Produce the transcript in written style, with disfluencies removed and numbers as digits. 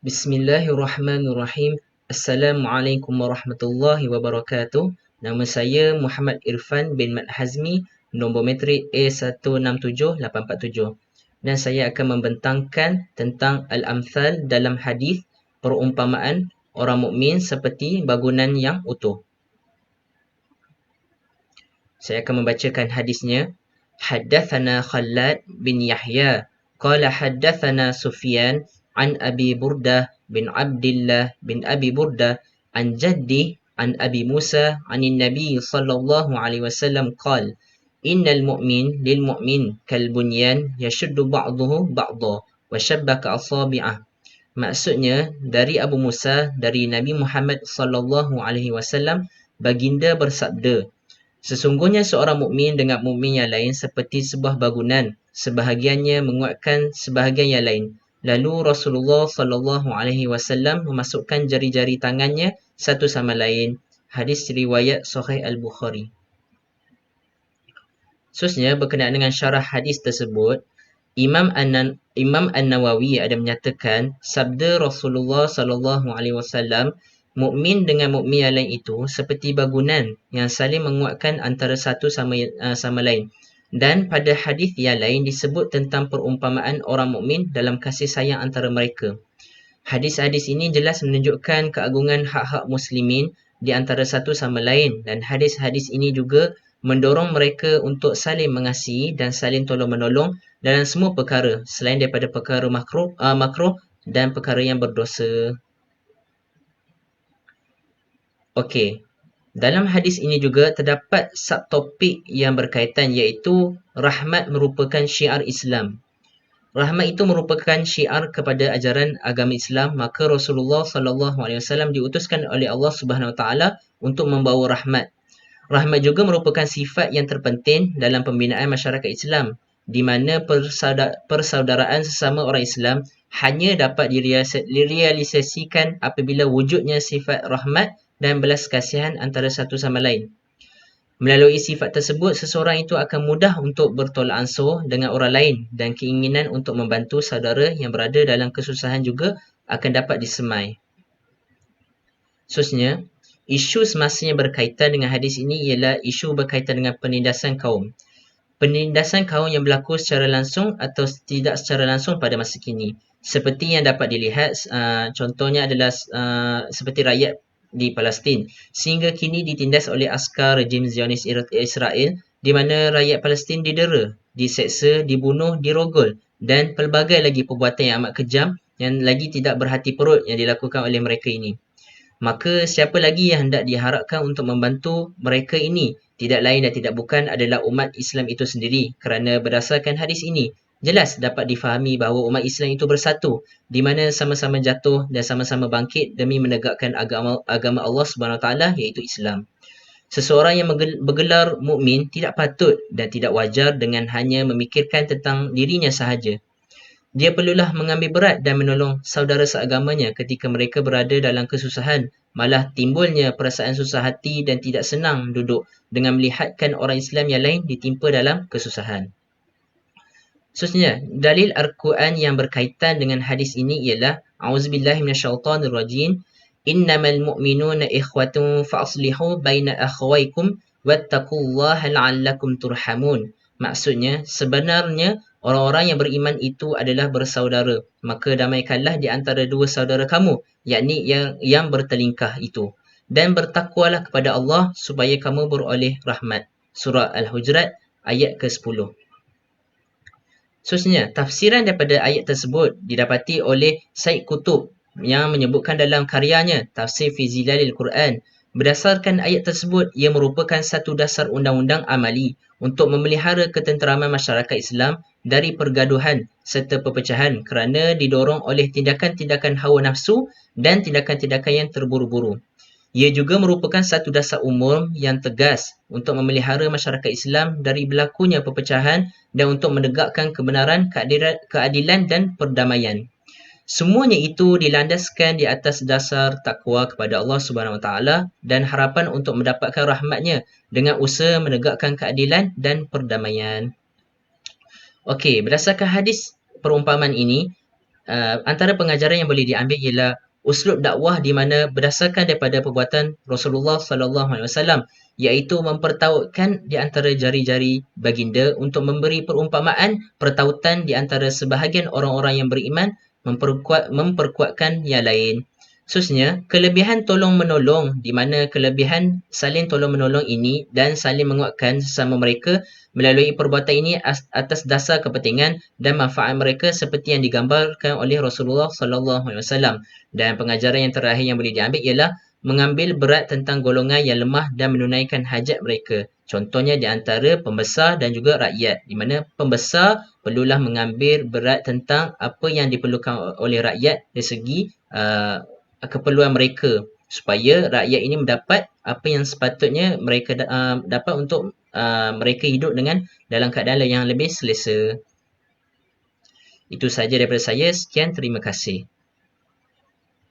Bismillahirrahmanirrahim. Assalamualaikum warahmatullahi wabarakatuh. Nama saya Muhammad Irfan bin Mat Hazmi, nombor metrik A167847. Dan saya akan membentangkan tentang al-amthal dalam hadis, perumpamaan orang mukmin seperti bangunan yang utuh. Saya akan membacakan hadisnya. Haddathana Khalad bin Yahya qala haddathana Sufyan an Abi Burdah bin Abdullah bin Abi Burdah an jaddi an Abi Musa anin Nabi sallallahu alaihi wasallam qala innal mu'min lil mu'min kal bunyan yashuddu ba'dahu ba'dha wa shabbaka asabi'ah. Maksudnya dari Abu Musa dari Nabi Muhammad sallallahu alaihi wasallam, baginda bersabda, sesungguhnya seorang mukmin dengan mukmin yang lain seperti sebuah bangunan, sebahagiannya menguatkan sebahagian yang lain. Lalu Rasulullah sallallahu alaihi wasallam memasukkan jari-jari tangannya satu sama lain. Hadis riwayat Sahih Al-Bukhari. Seterusnya berkenaan dengan syarah hadis tersebut, Imam An-Nawawi ada menyatakan sabda Rasulullah sallallahu alaihi wasallam, mukmin dengan mukmin yang lain itu seperti bangunan yang saling menguatkan antara satu sama lain. Dan pada hadis yang lain disebut tentang perumpamaan orang mukmin dalam kasih sayang antara mereka. Hadis-hadis ini jelas menunjukkan keagungan hak-hak muslimin di antara satu sama lain, dan hadis-hadis ini juga mendorong mereka untuk saling mengasihi dan saling tolong-menolong dalam semua perkara selain daripada perkara makruh dan perkara yang berdosa. Okey. Dalam hadis ini juga terdapat subtopik yang berkaitan, iaitu rahmat merupakan syiar Islam. Rahmat itu merupakan syiar kepada ajaran agama Islam, maka Rasulullah sallallahu alaihi wasallam diutuskan oleh Allah Subhanahu Wa Taala untuk membawa rahmat. Rahmat juga merupakan sifat yang terpenting dalam pembinaan masyarakat Islam, di mana persaudaraan sesama orang Islam hanya dapat direalisasikan apabila wujudnya sifat rahmat dan belas kasihan antara satu sama lain. Melalui sifat tersebut, seseorang itu akan mudah untuk bertolak ansur dengan orang lain, dan keinginan untuk membantu saudara yang berada dalam kesusahan juga akan dapat disemai. Seterusnya, isu semasa berkaitan dengan hadis ini ialah isu berkaitan dengan penindasan kaum. Penindasan kaum yang berlaku secara langsung atau tidak secara langsung pada masa kini. Seperti yang dapat dilihat, contohnya adalah seperti rakyat di Palestin, sehingga kini ditindas oleh askar rejim Zionis Israel, di mana rakyat Palestin didera, diseksa, dibunuh, dirogol, dan pelbagai lagi perbuatan yang amat kejam yang lagi tidak berhati perut yang dilakukan oleh mereka ini. Maka siapa lagi yang hendak diharapkan untuk membantu mereka ini? Tidak lain dan tidak bukan adalah umat Islam itu sendiri, kerana berdasarkan hadis ini jelas dapat difahami bahawa umat Islam itu bersatu, di mana sama-sama jatuh dan sama-sama bangkit demi menegakkan agama Allah Subhanahu Wa Taala, iaitu Islam. Seseorang yang bergelar mukmin tidak patut dan tidak wajar dengan hanya memikirkan tentang dirinya sahaja. Dia perlulah mengambil berat dan menolong saudara seagamanya ketika mereka berada dalam kesusahan. Malah timbulnya perasaan susah hati dan tidak senang duduk dengan melihatkan orang Islam yang lain ditimpa dalam kesusahan. Seterusnya, dalil Al-Quran yang berkaitan dengan hadis ini ialah A'udzubillahi minasyaitonirrajim. Innamal mu'minuna ikhwatun fa'aslihu baina akhawaykum wattaqullaha la'allakum turhamun. Maksudnya, sebenarnya orang-orang yang beriman itu adalah bersaudara, maka damaikanlah di antara dua saudara kamu, yakni yang bertelingkah itu, dan bertakwalah kepada Allah supaya kamu beroleh rahmat. Surah Al-Hujurat ayat ke-10. Seterusnya, tafsiran daripada ayat tersebut didapati oleh Said Qutb yang menyebutkan dalam karyanya Tafsir fi Zilalil Quran. Berdasarkan ayat tersebut, ia merupakan satu dasar undang-undang amali untuk memelihara ketenteraman masyarakat Islam dari pergaduhan serta perpecahan kerana didorong oleh tindakan-tindakan hawa nafsu dan tindakan-tindakan yang terburu-buru. Ia juga merupakan satu dasar umum yang tegas untuk memelihara masyarakat Islam dari berlakunya perpecahan dan untuk menegakkan kebenaran, keadilan dan perdamaian. Semuanya itu dilandaskan di atas dasar takwa kepada Allah Subhanahu Wa Taala dan harapan untuk mendapatkan rahmatnya dengan usaha menegakkan keadilan dan perdamaian. Okey, berdasarkan hadis perumpamaan ini, antara pengajaran yang boleh diambil ialah uslub dakwah di mana berdasarkan daripada perbuatan Rasulullah sallallahu alaihi wasallam, iaitu mempertautkan di antara jari-jari baginda untuk memberi perumpamaan pertautan di antara sebahagian orang-orang yang beriman, memperkuatkan yang lain. Khususnya, kelebihan tolong-menolong di mana kelebihan saling tolong-menolong ini dan saling menguatkan sesama mereka melalui perbuatan ini atas dasar kepentingan dan manfaat mereka seperti yang digambarkan oleh Rasulullah sallallahu alaihi wasallam. Dan pengajaran yang terakhir yang boleh diambil ialah mengambil berat tentang golongan yang lemah dan menunaikan hajat mereka. Contohnya di antara pembesar dan juga rakyat, di mana pembesar perlulah mengambil berat tentang apa yang diperlukan oleh rakyat dari segi keperluan mereka, supaya rakyat ini mendapat apa yang sepatutnya mereka dapat untuk mereka hidup dengan dalam keadaan yang lebih selesa. Itu sahaja daripada saya. Sekian, terima kasih.